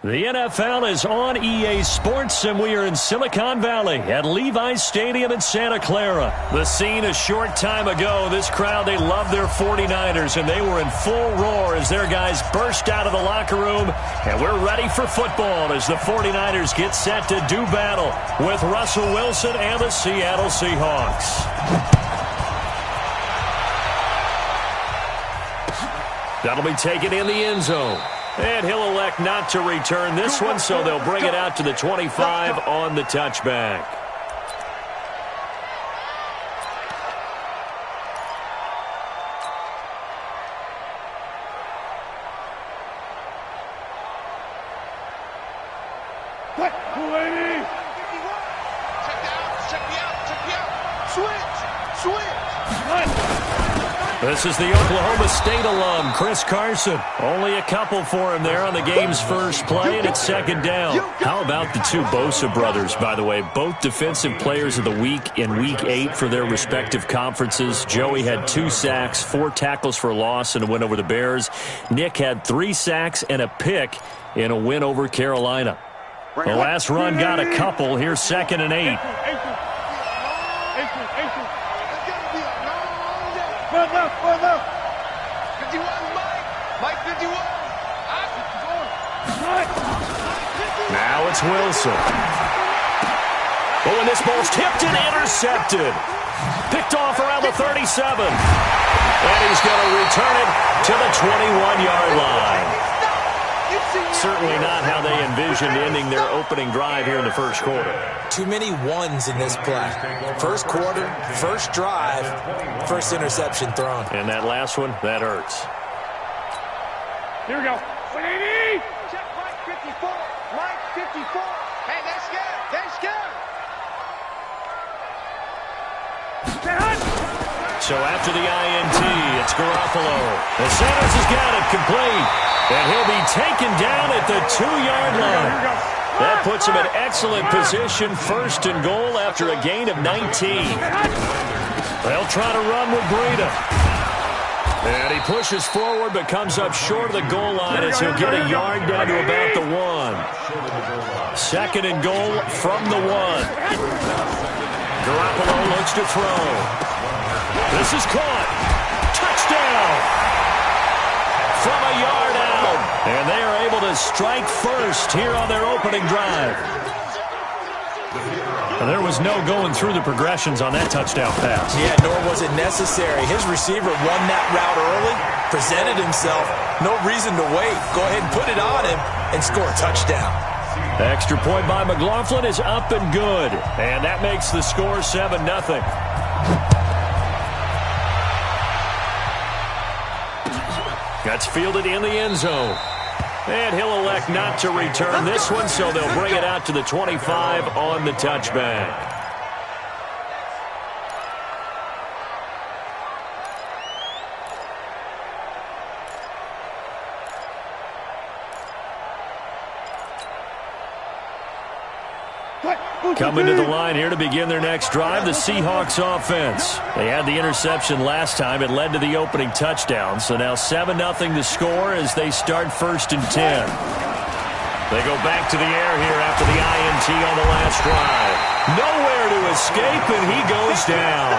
The NFL is on EA Sports, and we are in Silicon Valley at Levi's Stadium in Santa Clara. The scene a short time ago, this crowd, they love their 49ers, and they were in full roar as their guys burst out of the locker room. And we're ready for football as the 49ers get set to do battle with Russell Wilson and the Seattle Seahawks. That'll be taken in the end zone. And he'll elect not to return this one, so they'll bring it out to the 25 on the touchback. This is the Oklahoma State alum, Chris Carson. Only a couple for him there on the game's first play, and it's second down. How about the two Bosa brothers, by the way? Both defensive players of the week in Week 8 for their respective conferences. Joey had 2 sacks, 4 tackles for loss in a win over the Bears. Nick had 3 sacks and a pick in a win over Carolina. The last run got a couple. Here's 2nd and 8. Now it's Wilson. Oh, and this ball's tipped and intercepted. Picked off around the 37. And he's going to return it to the 21-yard line. Certainly not how they envisioned ending their opening drive here in the first quarter. Too many ones in this play. First quarter, first drive, first interception thrown. And that last one, that hurts. Here we go. 180. Check Mike 54. Mike 54. Hey, that's good. That's good. So after the INT, it's Garoppolo. The Sanders has got it complete. And he'll be taken down at the 2-yard line. That puts him in excellent position, 1st and goal after a gain of 19. They'll try to run with Breida. And he pushes forward but comes up short of the goal line as he'll get a yard down to about the 1. 2nd and goal from the 1. Garoppolo looks to throw. This is caught. Touchdown! From a yard out. And they are able to strike first here on their opening drive. And there was no going through the progressions on that touchdown pass. Yeah, nor was it necessary. His receiver won that route early, presented himself. No reason to wait. Go ahead and put it on him and score a touchdown. Extra point by McLaughlin is up and good. And that makes the score 7-0. That's fielded in the end zone. And he'll elect not to return this one, so they'll bring it out to the 25 on the touchback. Coming to the line here to begin their next drive, the Seahawks offense. They had the interception last time. It led to the opening touchdown. So now 7-0 to score as they start 1st and 10. They go back to the air here after the INT on the last drive. Nowhere to escape, and he goes down.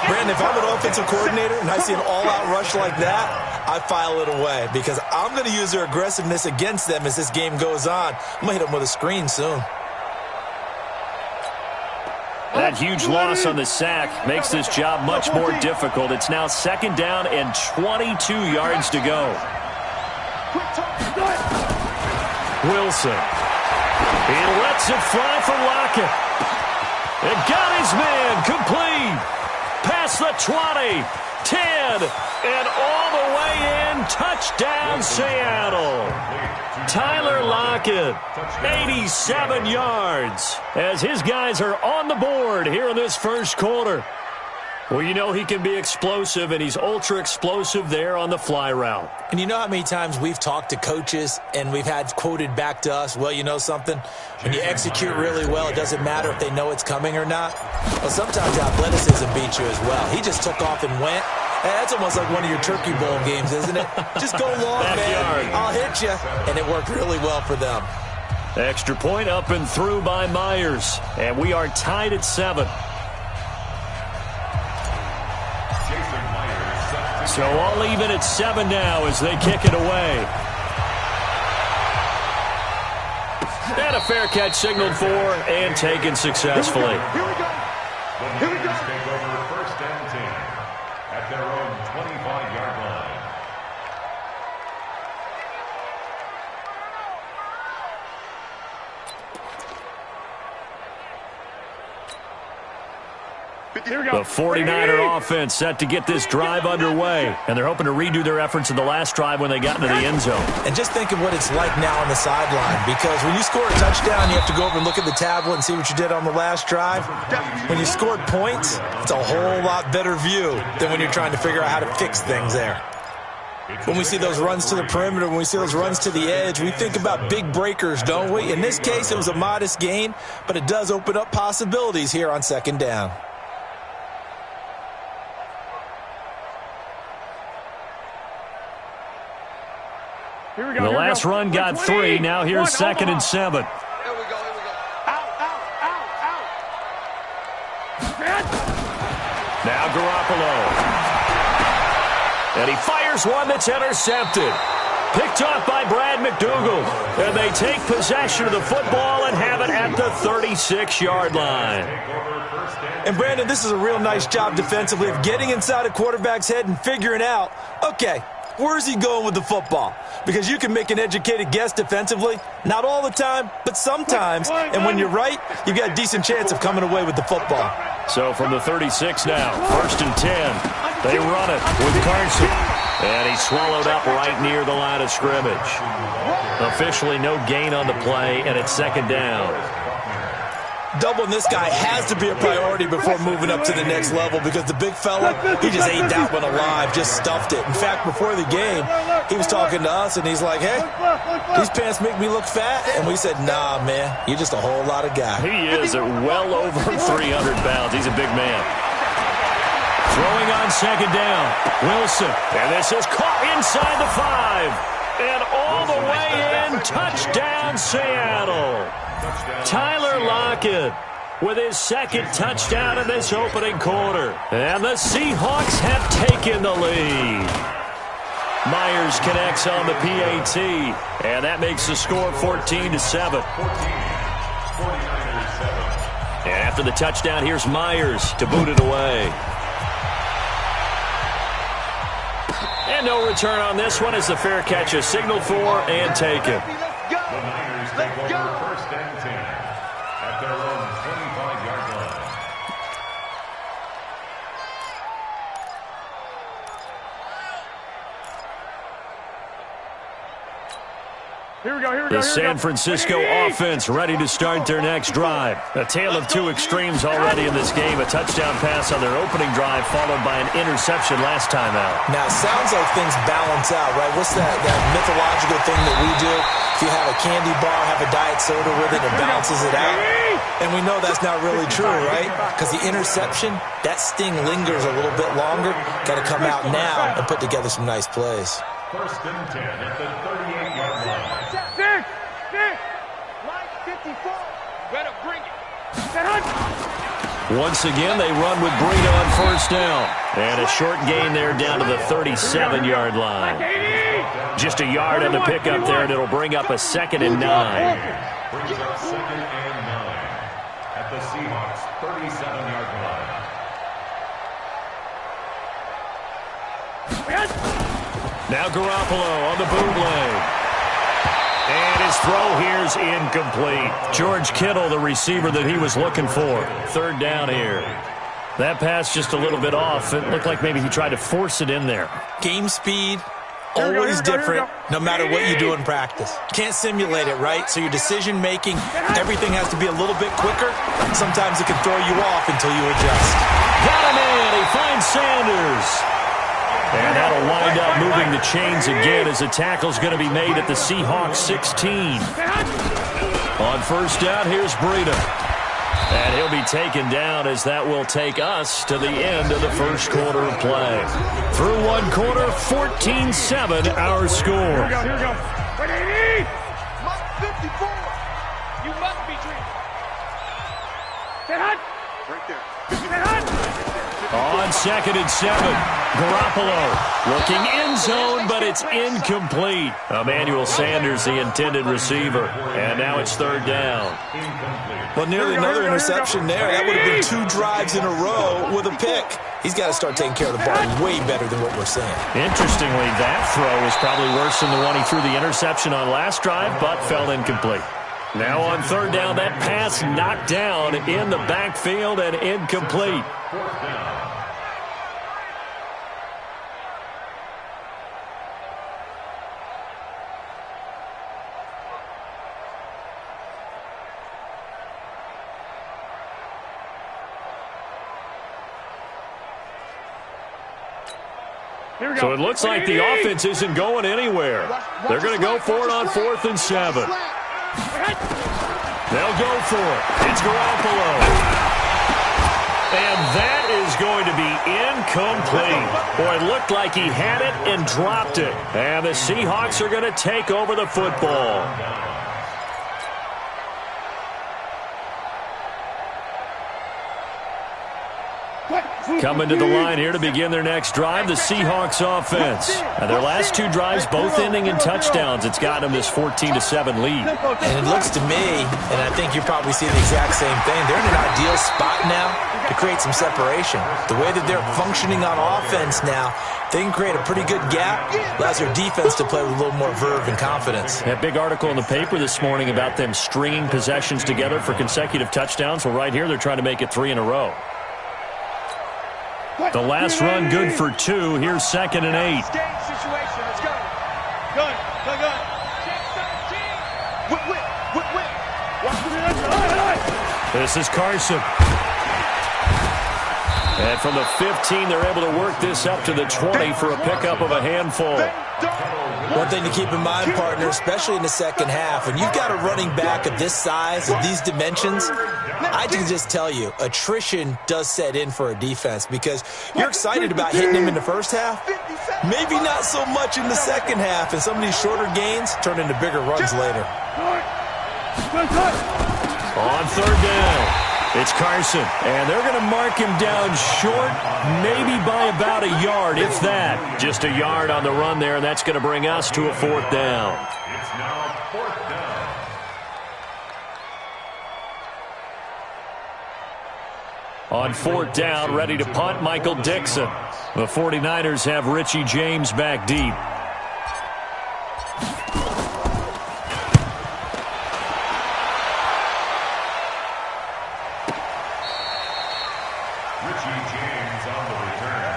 Brandon, if I'm an offensive coordinator and I see an all-out rush like that, I file it away because I'm going to use their aggressiveness against them as this game goes on. I'm going to hit them with a screen soon. That huge loss on the sack makes this job much more difficult. It's now 2nd down and 22 yards to go. Wilson. He lets it fly for Lockett. And got his man complete. Past the 20, 10, and all the way in. Touchdown, Seattle. Tyler Lockett, 87 yards, as his guys are on the board here in this first quarter. Well, you know he can be explosive, and he's ultra-explosive there on the fly route. And you know how many times we've talked to coaches and we've had quoted back to us, well, you know something? When you execute really well, it doesn't matter if they know it's coming or not. Well, sometimes athleticism beats you as well. He just took off and went, That's almost like one of your Turkey Bowl games, isn't it? Just go long, man. I'll hit you. And it worked really well for them. Extra point up and through by Myers. And we are tied at 7. So all even at 7 now as they kick it away. And a fair catch signaled for and taken successfully. Here we go. Here we go. Take over first and 10 at their own 25-yard line. The 49er offense set to get this drive underway, and they're hoping to redo their efforts in the last drive when they got into the end zone. And just think of what it's like now on the sideline, because when you score a touchdown, you have to go over and look at the tablet and see what you did on the last drive. When you scored points, it's a whole lot better view than when you're trying to figure out how to fix things there. When we see those runs to the perimeter, when we see those runs to the edge, we think about big breakers, don't we? In this case, it was a modest gain, but it does open up possibilities here on second down. The last run got 3. Now here's second and 7. Here we go. Out. Now Garoppolo. And he fires one that's intercepted. Picked off by Brad McDougal. And they take possession of the football and have it at the 36-yard line. And Brandon, this is a real nice job defensively of getting inside a quarterback's head and figuring out, okay, where's he going with the football? Because you can make an educated guess defensively. Not all the time, but sometimes. And when you're right, you've got a decent chance of coming away with the football. So from the 36 now, first and 10. They run it with Carson. And he's swallowed up right near the line of scrimmage. Officially no gain on the play, and it's second down. Doubling this guy has to be a priority before moving up to the next level, because the big fella, he just ate that one alive, just stuffed it. In fact, before the game, he was talking to us, and he's like, hey, these pants make me look fat. And we said, nah, man, you're just a whole lot of guy. He is at well over 300 pounds. He's a big man. Throwing on second down, Wilson. And this is caught inside the 5. And all the way in, touchdown Seattle. Tyler Lockett with his second touchdown in this opening quarter. And the Seahawks have taken the lead. Myers connects on the PAT, and that makes the score 14-7. And after the touchdown, here's Myers to boot it away. And no return on this one as the fair catch is signaled for and taken. Let's go. First and 10 at their own 25-yard line. The San Francisco offense ready to start their next drive. A tale of two extremes already in this game. A touchdown pass on their opening drive followed by an interception last time out. Now, it sounds like things balance out, right? What's that mythological thing that we do? If you have a candy bar, have a diet soda with it, it balances it out. And we know that's not really true, right? Because the interception, that sting lingers a little bit longer. Got to come out now and put together some nice plays. First and 10 at the 38-yard line. Line 54. Better bring it. Once again, they run with Breida on first down. And a short gain there down to the 37-yard line. Just a yard on the pickup there, and it'll bring up a second and 9. Brings up second and 9 at the Seahawks 37-yard line. Now Garoppolo on the bootleg. And his throw here's incomplete. George Kittle, the receiver that he was looking for. Third down here. That pass just a little bit off. It looked like maybe he tried to force it in there. Game speed, always different, no matter what you do in practice. Can't simulate it, right? So your decision-making, everything has to be a little bit quicker. Sometimes it can throw you off until you adjust. Got him in. He finds Sanders. And that'll wind up moving the chains again as the tackle's going to be made at the Seahawks 16. On first down, here's Breida. And he'll be taken down as that will take us to the end of the first quarter of play. Through one quarter, 14-7 our score. Here we go. 180! Mike 54! You must be dreaming. Stay hot! Right there. Stay hot! On 2nd and 7, Garoppolo looking in zone, but it's incomplete. Emmanuel Sanders, the intended receiver. And now it's 3rd down. Well, nearly another interception there. That would have been 2 drives in a row with a pick. He's got to start taking care of the ball way better than what we're seeing. Interestingly, that throw is probably worse than the one he threw the interception on last drive, but fell incomplete. Now on 3rd down, that pass knocked down in the backfield and incomplete. 4th down. So it looks like the offense isn't going anywhere. They're going to go for it on 4th and 7. They'll go for it. It's Garoppolo. And that is going to be incomplete. Boy, it looked like he had it and dropped it. And the Seahawks are going to take over the football. Coming to the line here to begin their next drive, the Seahawks offense. Now their last 2 drives, both ending in touchdowns. It's gotten them this 14-7 lead. And it looks to me, and I think you're probably seeing the exact same thing, they're in an ideal spot now to create some separation. The way that they're functioning on offense now, they can create a pretty good gap, allows their defense to play with a little more verve and confidence. That big article in the paper this morning about them stringing possessions together for consecutive touchdowns. Well, right here, they're trying to make it 3 in a row. The last run good for 2. Here's 2nd and 8. Situation. Let's go. Gun. This is Carson. And from the 15, they're able to work this up to the 20 for a pickup of a handful. One thing to keep in mind, partner, especially in the second half, when you've got a running back of this size, of these dimensions, I can just tell you, attrition does set in for a defense because you're excited about hitting him in the first half, maybe not so much in the second half, and some of these shorter gains turn into bigger runs later. On 3rd down, it's Carson, and they're going to mark him down short, maybe by about a yard, if that. Just a yard on the run there, and that's going to bring us to a 4th down. It's now 4th down. On 4th down, ready to punt, Michael Dixon. The 49ers have Richie James back deep. Richie James on the return.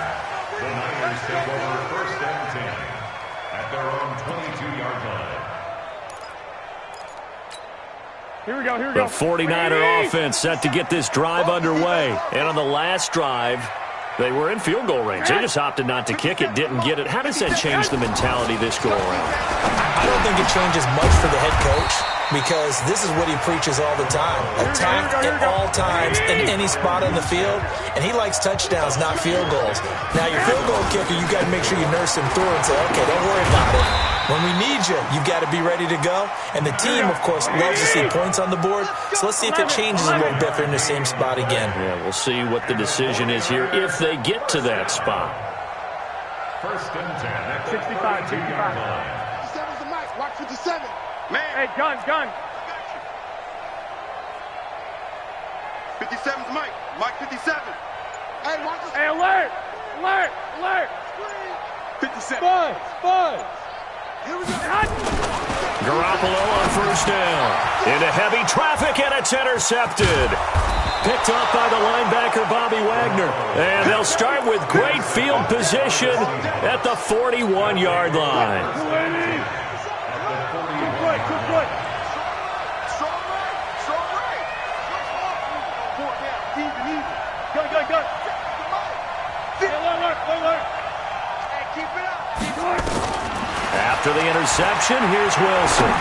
The Niners take over 1st and 10 at their own 22-yard line. Here we go. The 49er offense set to get this drive underway. And on the last drive, they were in field goal range. They just opted not to kick it, didn't get it. How does that change the mentality this go-around? I don't think it changes much for the head coach because this is what he preaches all the time. Attack at all times in any spot on the field, and he likes touchdowns, not field goals. Now, your field goal kicker, you've got to make sure you nurse him through and say, okay, don't worry about it. When we need you, you've got to be ready to go. And the team, of course, loves to see points on the board. So let's see if it changes a little bit if they're in the same spot again. Yeah, we'll see what the decision is here if they get to that spot. 1st and 10 at the 62-yard line. 57's the mic. Watch 57. Man. Hey, gun. 57's the mic. Mike 57. Hey, watch this. Hey, alert. 57. Five. Here we go. Garoppolo on 1st down. Into heavy traffic, and it's intercepted. Picked up by the linebacker, Bobby Wagner. And they'll start with great field position at the 41-yard line. Good play. Strong right. Four down. Even. Gun. Alert. Hey, keep it up. After the interception, here's Wilson.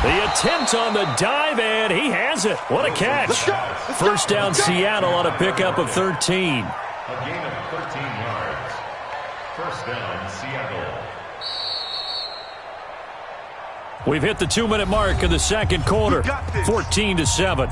The attempt on the dive, and he has it. What a catch. First down, Seattle on a pickup of 13. A gain of 13 yards. First down, Seattle. We've hit the 2-minute mark of the second quarter. 14-7.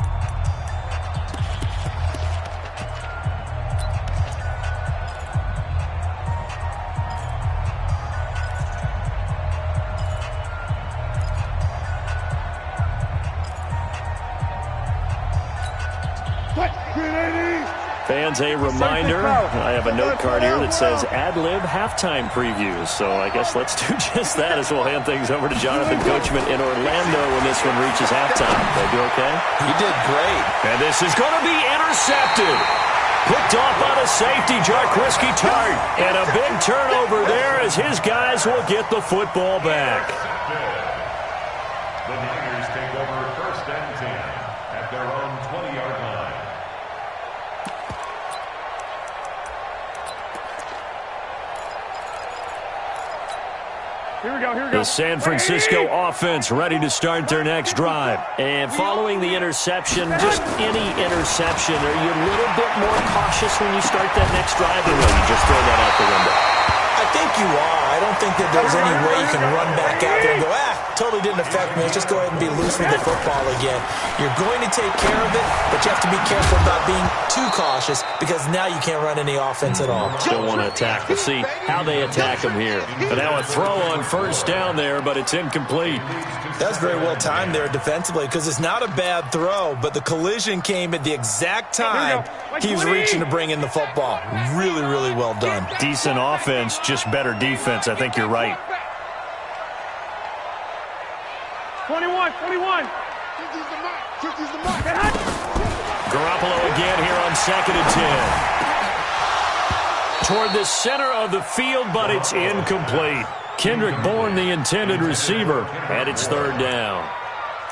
Fans, a reminder, I have a note card here that says ad-lib halftime previews. So I guess let's do just that as we'll hand things over to Jonathan Coachman in Orlando when this one reaches halftime. Did I do okay? You did great. And this is going to be intercepted. Picked off by the safety, Jarquiski Tart. And a big turnover there as his guys will get the football back. The Niners take over first and 10 at their own 20-yard line. Here we go. The San Francisco offense ready to start their next drive. And following the interception, just any interception, are you a little bit more cautious when you start that next drive, or will you just throw that out the window? I think you are. I don't think that there's any way you can run back out there and go, totally didn't affect me. Let's just go ahead and be loose with the football again. You're going to take care of it, but you have to be careful about being too cautious because now you can't run any offense at all. Don't want to attack. We'll see how they attack them here. But now a throw on first down there, but it's incomplete. That's very well timed there defensively because it's not a bad throw, but the collision came at the exact time he was reaching to bring in the football. Really, really well done. Decent offense, just better defense. I think you're right. 21. Garoppolo again here on 2nd and 10. Toward the center of the field, but it's incomplete. Kendrick Bourne, the intended receiver, and it's 3rd down.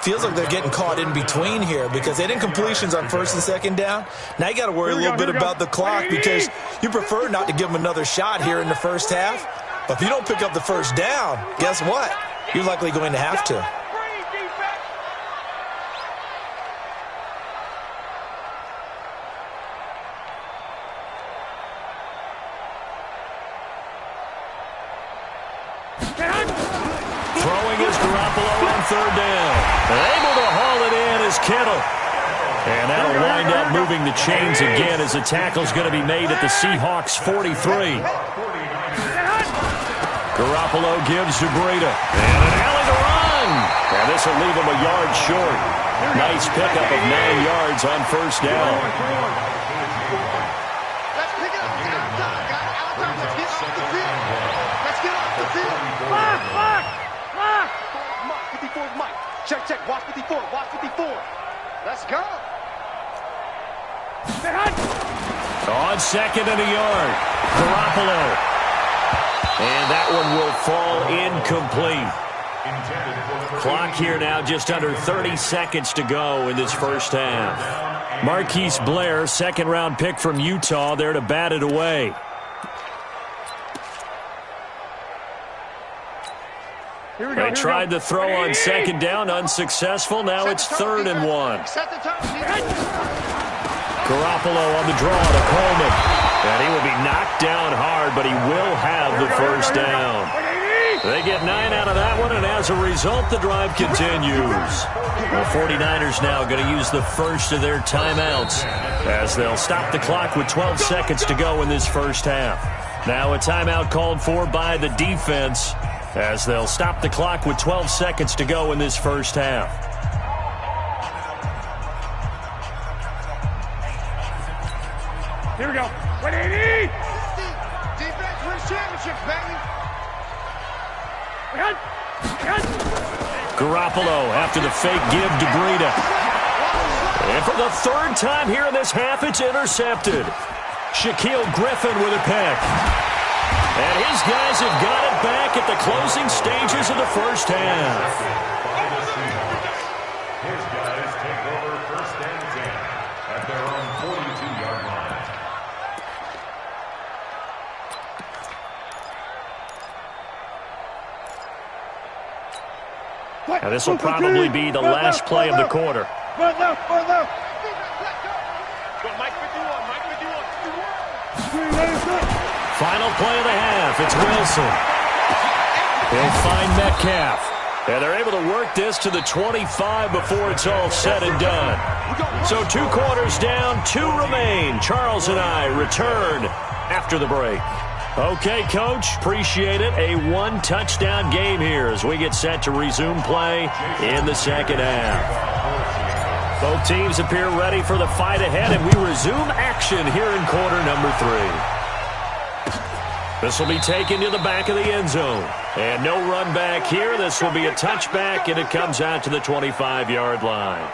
Feels like they're getting caught in between here because they had incompletions on 1st and 2nd down. Now you got to worry a little bit about the clock because you prefer not to give them another shot here in the first half. But if you don't pick up the first down, guess what? You're likely going to have to. Throwing is Garoppolo on 3rd down. Able to haul it in is Kittle. And that'll wind up moving the chains again as the tackle's going to be made at the Seahawks 43. Garoppolo gives to Breida. And an alley to run. And this will leave him a yard short. Nice pickup of 9 yards on first down. Let's pick it up. Let's get off the field. Mark. 54 is Mike. Check. Watch 54. Let's go. On 2nd and a yard. Garoppolo. And that one will fall incomplete. Clock here now, just under 30 seconds to go in this first half. Marquise Blair, 2nd-round pick from Utah, there to bat it away. They tried the throw on 2nd down, unsuccessful. Now it's 3rd and 1. Garoppolo on the draw to Coleman. And he will be knocked down hard, but he will have the first down. They get 9 out of that one, and as a result, the drive continues. The 49ers now going to use the first of their timeouts as they'll stop the clock with 12 seconds to go in this first half. Now a timeout called for by the defense as they'll stop the clock with 12 seconds to go in this first half. Here we go. 180. Defense wins championships, baby. Garoppolo after the fake give to Breida. And for the 3rd time here in this half, it's intercepted. Shaquille Griffin with a pick. And his guys have got it back at the closing stages of the first half. His guys take over first and 10 at their own 42-yard line. And this will probably be the last play of the quarter. Final play of the half. It's Wilson. He'll find Metcalf. And they're able to work this to the 25 before it's all said and done. So 2 quarters down, 2 remain. Charles and I return after the break. Okay, Coach, appreciate it. A 1-touchdown game here as we get set to resume play in the second half. Both teams appear ready for the fight ahead, and we resume action here in quarter number 3. This will be taken to the back of the end zone. And no run back here. This will be a touchback, and it comes out to the 25-yard line.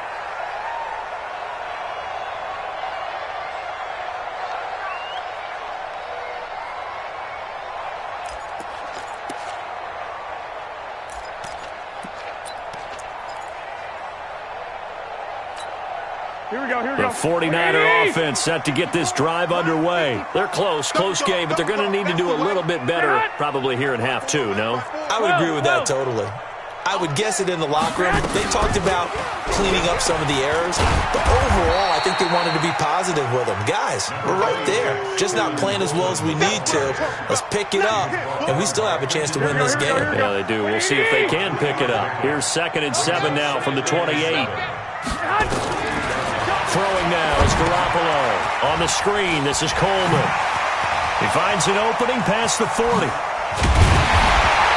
The 49er offense set to get this drive underway. They're close game, but they're going to need to do a little bit better probably here in half 2, no? I would agree with that totally. I would guess it in the locker room. They talked about cleaning up some of the errors, but overall, I think they wanted to be positive with them. Guys, we're right there. Just not playing as well as we need to. Let's pick it up, and we still have a chance to win this game. Yeah, they do. We'll see if they can pick it up. Here's 2nd and 7 now from the 28. Throwing now is Garoppolo. On the screen, this is Coleman. He finds an opening past the 40.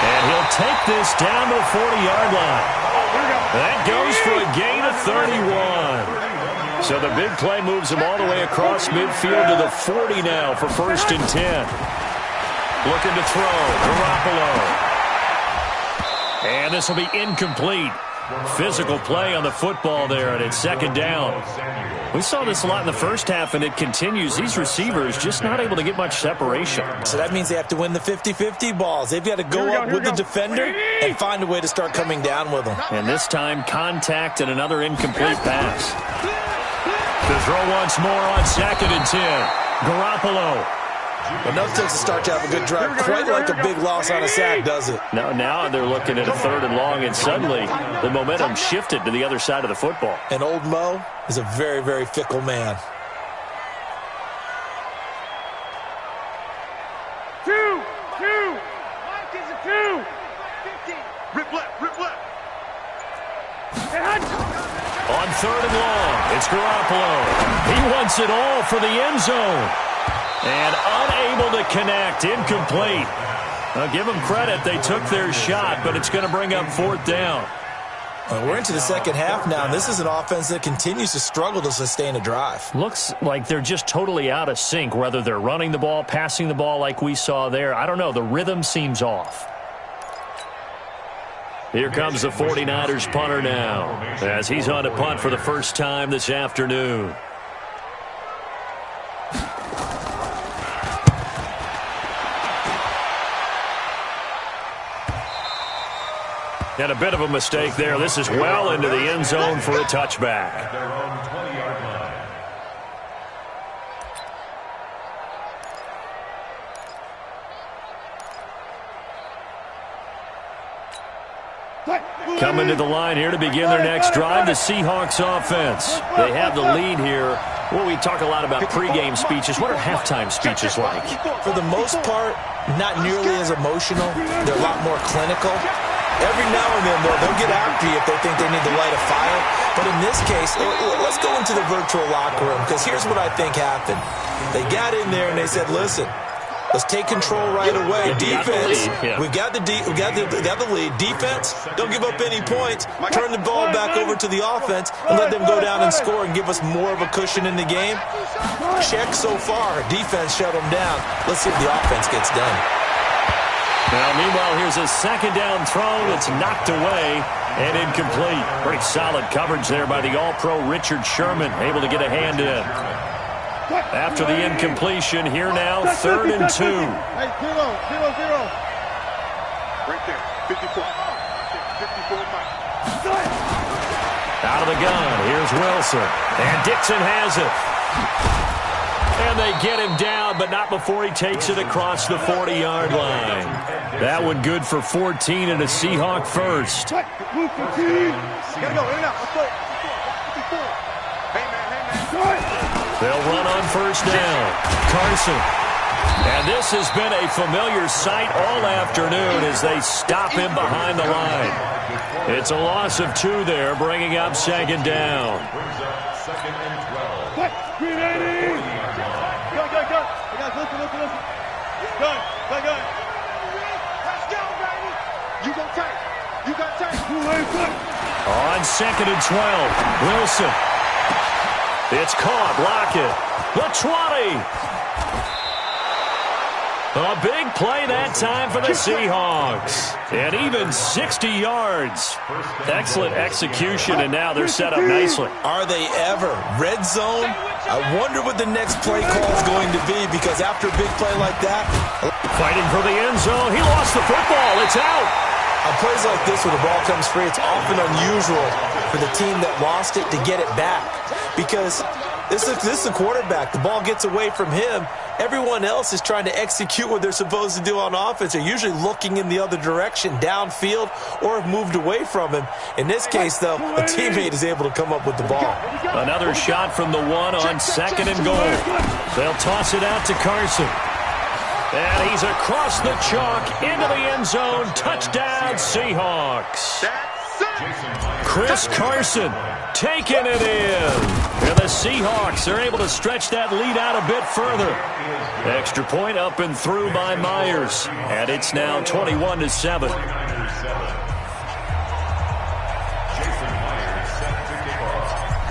And he'll take this down to the 40-yard line. That goes for a gain of 31. So the big play moves him all the way across midfield to the 40 now for 1st and 10. Looking to throw, Garoppolo. And this will be incomplete. Physical play on the football there, and it's 2nd down. We saw this a lot in the first half, and it continues. These receivers just not able to get much separation. So that means they have to win the 50-50 balls. They've got to go up with the defender and find a way to start coming down with them. And this time, contact and another incomplete pass. To throw once more on 2nd and 10. Garoppolo. Enough takes to start to have a good drive. Quite like a big loss on a sack, does it? No, now they're looking at a 3rd and long, and suddenly the momentum shifted to the other side of the football. And old Mo is a very, very fickle man. 2. Mike is a 2. 50. Rip left. On 3rd and long, it's Garoppolo. He wants it all for the end zone. And unable to connect, incomplete. I'll give them credit. They took their shot, but it's going to bring up 4th down. We're into the second half now, and this is an offense that continues to struggle to sustain a drive. Looks like they're just totally out of sync, whether they're running the ball, passing the ball like we saw there. I don't know. The rhythm seems off. Here comes the 49ers punter now, as he's on to punt for the first time this afternoon. And a bit of a mistake there. This is well into the end zone for a touchback. At their own 20-yard line. Coming to the line here to begin their next drive, the Seahawks offense. They have the lead here. Well, we talk a lot about pregame speeches. What are halftime speeches like? For the most part, not nearly as emotional. They're a lot more clinical. Every now and then, though, they'll get after you if they think they need to light a fire. But in this case, let's go into the virtual locker room, because here's what I think happened. They got in there and they said, listen, let's take control right away. Defense, we got the lead. Defense, don't give up any points. Turn the ball back over to the offense and let them go down and score and give us more of a cushion in the game. Check so far. Defense shut them down. Let's see if the offense gets done. Now, meanwhile, here's a 2nd down throw that's knocked away and incomplete. Pretty solid coverage there by the All-Pro Richard Sherman, able to get a hand in. After the incompletion, here now, 3rd and 2. Hey, 0. Right there, 54. 54 back. Out of the gun, here's Wilson. And Dixon has it. And they get him down, but not before he takes it across the 40-yard line. That one good for 14 and a Seahawk first. Gotta go, in and out. Let's go. Hey, man. They'll run on first down. Carson. And this has been a familiar sight all afternoon as they stop him behind the line. It's a loss of 2 there, bringing up second down. Second and 12. What? Green 80. Go. Hey, guys, listen. Gun. Let's go, baby. You got tight. On second and 12, Wilson. It's caught. Lockett. The 20. A big play that time for the Seahawks. And even 60 yards. Excellent execution, and now they're set up nicely. Are they ever? Red zone? I wonder what the next play call is going to be, because after a big play like that... Fighting for the end zone. He lost the football. It's out. On plays like this where the ball comes free, it's often unusual for the team that lost it to get it back. Because this is a quarterback. The ball gets away from him. Everyone else is trying to execute what they're supposed to do on offense. They're usually looking in the other direction, downfield, or have moved away from him. In this case, though, a teammate is able to come up with the ball. Another shot from the 1 on second and goal. They'll toss it out to Carson. And he's across the chalk into the end zone. Touchdown, Seahawks. Chris Carson taking it in. And the Seahawks are able to stretch that lead out a bit further. Extra point up and through by Myers. And it's now 21-7.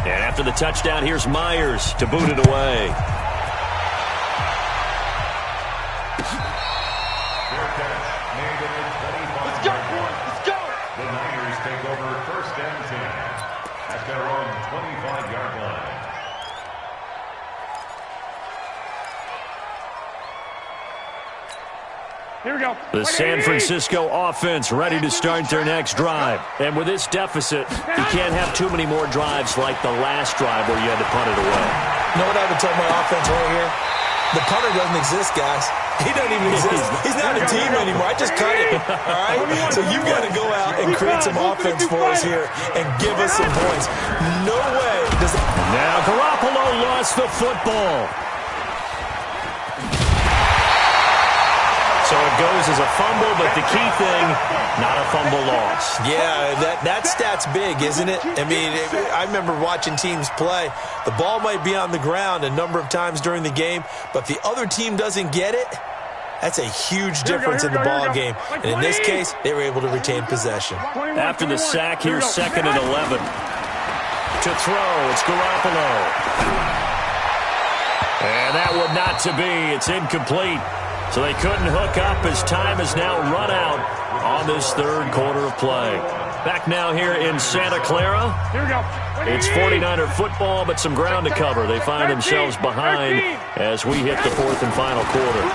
And after the touchdown, here's Myers to boot it away. Here we go. The San Francisco offense ready to start their next drive. And with this deficit, you can't have too many more drives like the last drive where you had to punt it away. You know what I would tell my offense right here? The punter doesn't exist, guys. He doesn't even exist. He's not a team anymore. I just cut it. All right? So you've got to go out and create some offense for us here and give us some points. No way does it. Now Garoppolo lost the football. So it goes as a fumble, but the key thing, not a fumble loss. Yeah, that stat's big, isn't it? I mean, I remember watching teams play. The ball might be on the ground a number of times during the game, but if the other team doesn't get it, that's a huge difference in the ball game. And in this case, they were able to retain possession. After the sack, here's second and 11. To throw, it's Garoppolo. And that one not to be. It's incomplete. So they couldn't hook up as time has now run out on this third quarter of play. Back now here in Santa Clara. Here we go. It's 49er football, but some ground to cover. They find themselves behind as we hit the fourth and final quarter.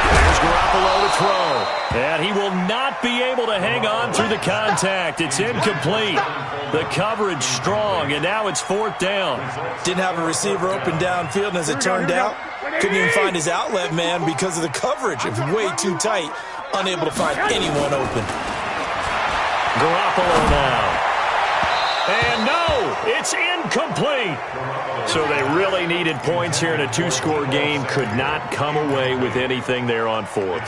There's Garoppolo to throw. And he will not be able to hang on through the contact. It's incomplete. The coverage strong, and now it's fourth down. Didn't have a receiver open downfield, and as it turned out, couldn't even find his outlet man because of the coverage. It was way too tight. Unable to find anyone open. Garoppolo now. And no, it's incomplete. So they really needed points here in a two-score game. Could not come away with anything there on fourth.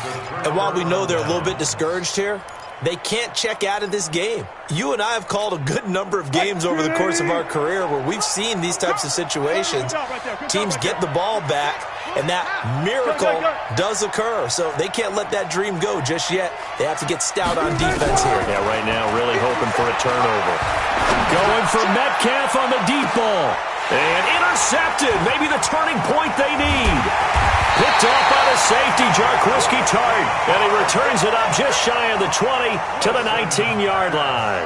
And while we know they're a little bit discouraged here, they can't check out of this game. You and I have called a good number of games over the course of our career where we've seen these types of situations. Teams get the ball back, and that miracle does occur. So they can't let that dream go just yet. They have to get stout on defense here. Yeah, right now really hoping for a turnover. Going for Metcalf on the deep ball. And intercepted. Maybe the turning point they need. Picked off by the safety, Jarquiski Tart. And he returns it up just shy of the 20 to the 19-yard line.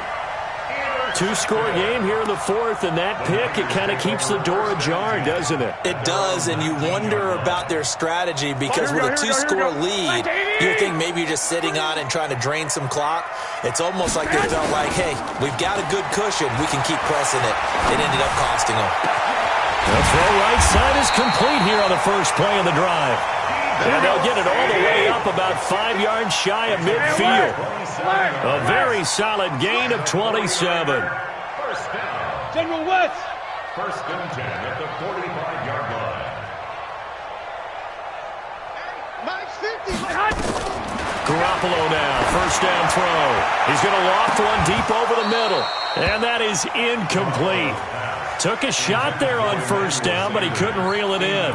Two-score game here in the fourth, and that pick, it kind of keeps the door ajar, doesn't it? It does, and you wonder about their strategy because with a two-score lead, you think maybe you're just sitting on it and trying to drain some clock. It's almost like they felt like, hey, we've got a good cushion. We can keep pressing it. It ended up costing them. The throw right side is complete here on the first play of the drive. And they'll get it all the way up about 5 yards shy of midfield. A very solid gain of 27. General West. First and 10 at the 45-yard line. Mike's 50. Garoppolo now, first down throw. He's going to loft one deep over the middle. And that is incomplete. Took a shot there on first down, but he couldn't reel it in.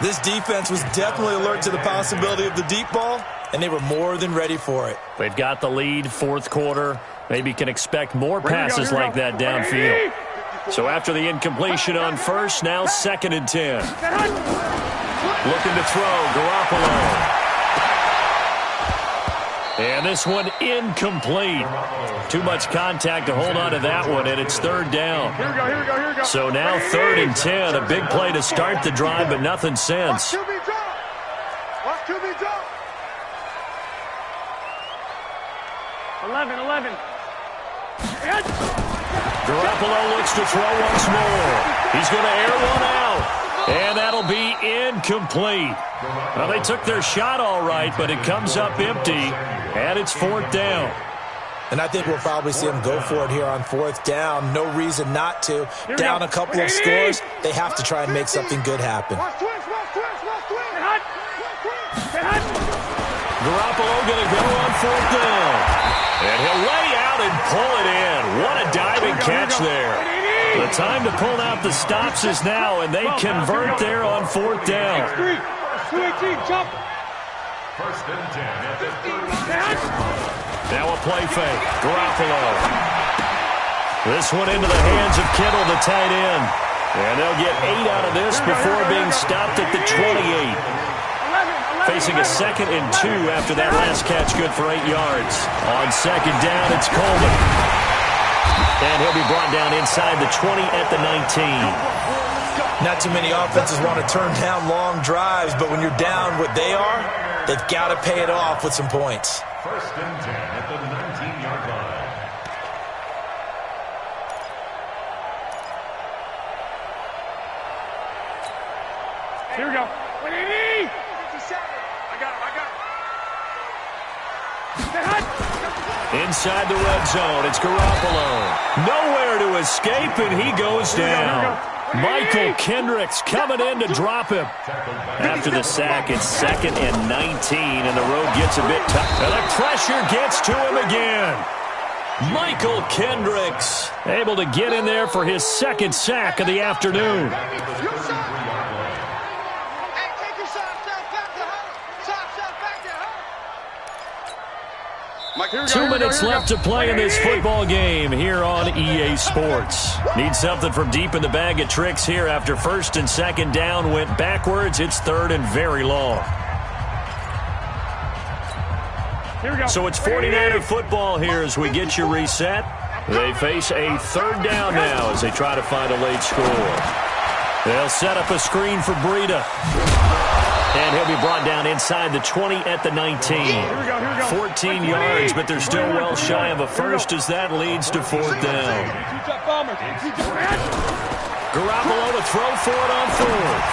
This defense was definitely alert to the possibility of the deep ball, and they were more than ready for it. They've got the lead, fourth quarter. Maybe can expect more passes like that downfield. So after the incompletion on first, now second and 10. Looking to throw, Garoppolo. And this one incomplete. Too much contact to hold on to that one, and it's third down. Here we go. So now third and 10. A big play to start the drive, but nothing since. Watch QB drop. 11. Garoppolo looks to throw once more. He's going to air one out. And that'll be incomplete. Well, they took their shot all right, but it comes up empty, and it's fourth down. And I think we'll probably see them go for it here on fourth down. No reason not to. Down a couple of scores, they have to try and make something good happen. Garoppolo going to go on fourth down. And he'll lay out and pull it in. What a diving catch there. The time to pull out the stops is now, and they convert there on fourth down. 218, jump. First and 10 at the 30. Now a play fake. Garoppolo. This one into the hands of Kittle, the tight end. And they'll get 8 out of this before being stopped at the 28. Facing a second and 2 after that last catch, good for 8 yards. On second down, it's Coleman. And he'll be brought down inside the 20 at the 19. Not too many offenses want to turn down long drives, but when you're down what they are, they've got to pay it off with some points. First and 10 at the 19-yard line. Here we go. 180. 57. I got it. Inside the red zone, it's Garoppolo. Nowhere to escape, and he goes down. Michael Kendricks coming in to drop him. After the sack, it's second and 19, and the road gets a bit tough. And the pressure gets to him again. Michael Kendricks able to get in there for his second sack of the afternoon. Two minutes left to play in this football game here on EA Sports. Need something from deep in the bag of tricks here after first and second down went backwards. It's third and very long. Here we go. So it's 49er football here as we get you reset. They face a third down now as they try to find a late score. They'll set up a screen for Breida. And he'll be brought down inside the 20 at the 19. 14 yards, but they're still well shy of a first as that leads to fourth down. Garoppolo to throw for it on fourth.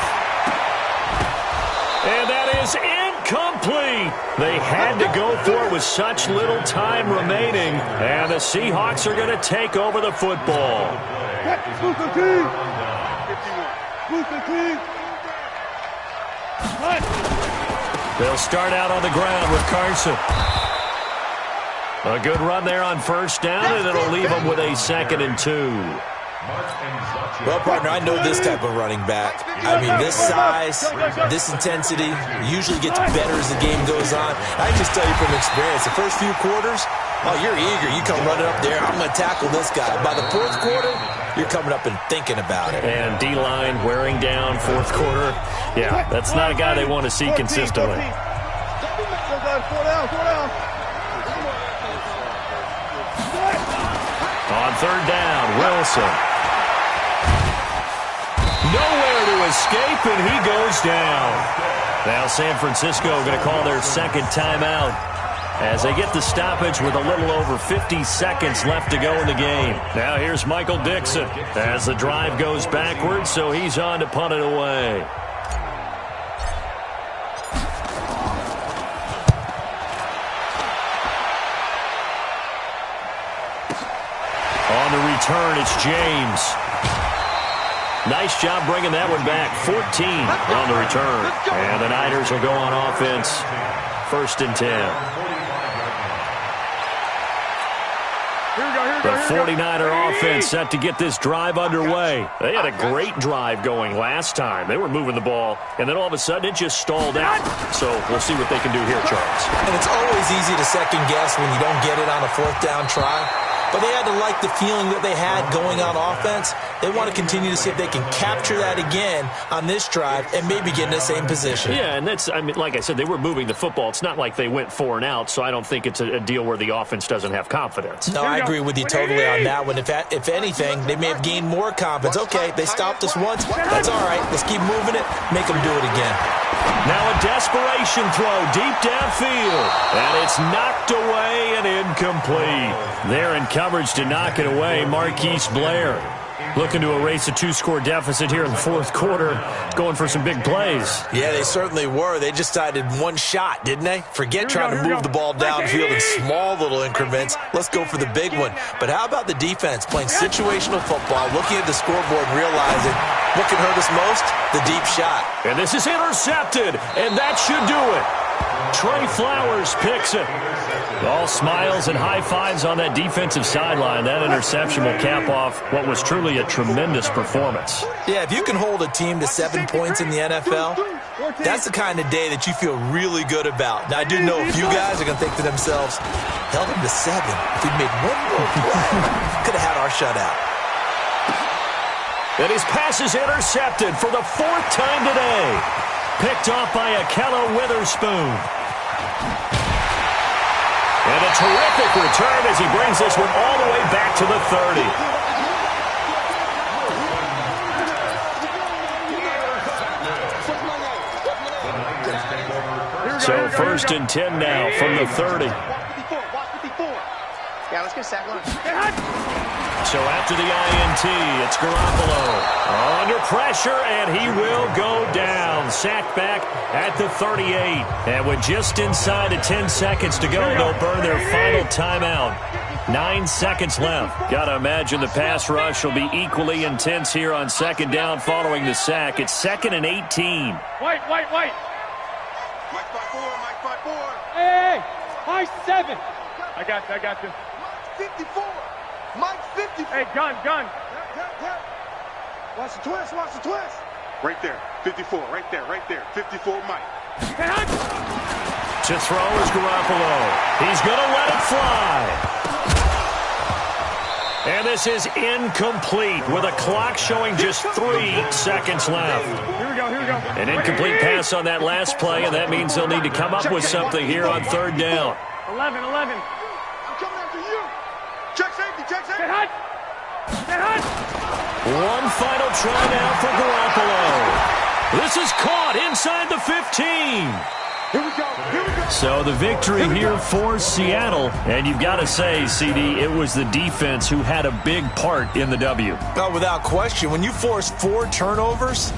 And that is incomplete. They had to go for it with such little time remaining. And the Seahawks are going to take over the football. They'll start out on the ground with Carson. A good run there on first down, and it'll leave them with a second and 2. Well, partner, I know this type of running back. I mean, this size, this intensity usually gets better as the game goes on. I can just tell you from experience, the first few quarters, oh, you're eager. You come running up there, I'm going to tackle this guy. By the fourth quarter, you're coming up and thinking about it. And D-line wearing down fourth quarter. Yeah, that's not a guy they want to see consistently. On third down, Wilson. Nowhere to escape, and he goes down. Now San Francisco going to call their second timeout. as they get the stoppage with a little over 50 seconds left to go in the game. Now here's Michael Dixon as the drive goes backwards, so he's on to punt it away. On the return, it's James. Nice job bringing that one back. 14 on the return. And the Niners will go on offense. 1st and 10. The 49er offense set to get this drive underway. They had a great drive going last time. They were moving the ball, and then all of a sudden it just stalled out. So we'll see what they can do here, Charles. And it's always easy to second guess when you don't get it on a 4th down try. But they had to like the feeling that they had going on offense. They want to continue to see if they can capture that again on this drive and maybe get in the same position. Yeah, and that's, I mean, like I said, they were moving the football. It's not like they went 4 and out, so I don't think it's a deal where the offense doesn't have confidence. No, I agree with you totally on that one. If anything, they may have gained more confidence. Okay, they stopped us once. That's all right. Let's keep moving it. Make them do it again. Now a desperation throw deep downfield. And it's knocked away and incomplete. They're in coverage to knock it away. Marquise Blair looking to erase a 2-score deficit here in the 4th quarter. Going for some big plays. Yeah, they certainly were. They just decided one shot, didn't they? Forget trying to move the ball downfield in small little increments. Let's go for the big one. But how about the defense playing situational football, looking at the scoreboard and realizing what can hurt us most? The deep shot. And this is intercepted, and that should do it. Trey Flowers picks it. All smiles and high fives on that defensive sideline. That interception will cap off what was truly a tremendous performance. Yeah, if you can hold a team to 7 points in the NFL, that's the kind of day that you feel really good about. Now, I do know a few guys are going to think to themselves, held him to 7. If he'd made one more play, could have had our shutout. And his pass is intercepted for the 4th time today. Picked off by Akello Witherspoon. And a terrific return as he brings this one all the way back to the 30. So 1st and 10 now from the 30. Yeah, let's get a sack line. So after the INT, it's Garoppolo under pressure, and he will go down. Sacked back at the 38. And with just inside of 10 seconds to go, they'll burn their final timeout. 9 seconds left. Got to imagine the pass rush will be equally intense here on 2nd down following the sack. It's 2nd and 18. White. Mike 5-4. Hey, Mike 7. I got you. 54. Mike 50. Hey, gun. Watch the twist. Right there. 54. Right there. 54, Mike. To throw is Garoppolo. He's going to let it fly. And this is incomplete with a clock showing just 3 seconds left. Here we go. An incomplete pass on that last play, and that means they'll need to come up with something here on 3rd down. 11. I'm coming after you. Check safety. Get hot. One final try now for Garoppolo. This is caught inside the 15. Here we go. So the victory here for Seattle. And you've got to say, CD, it was the defense who had a big part in the W. No, without question. When you force 4 turnovers,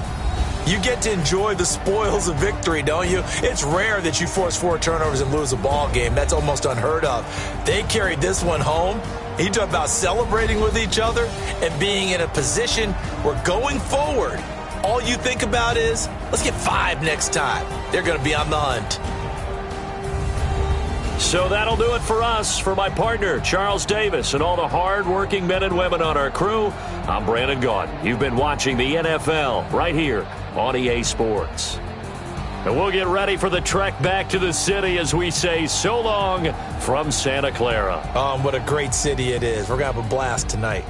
you get to enjoy the spoils of victory, don't you? It's rare that you force 4 turnovers and lose a ball game. That's almost unheard of. They carried this one home. He talked about celebrating with each other and being in a position where going forward, all you think about is, let's get 5 next time. They're going to be on the hunt. So that'll do it for us. For my partner, Charles Davis, and all the hard-working men and women on our crew, I'm Brandon Gaudin. You've been watching the NFL right here on EA Sports. And we'll get ready for the trek back to the city as we say so long from Santa Clara. What a great city it is. We're going to have a blast tonight.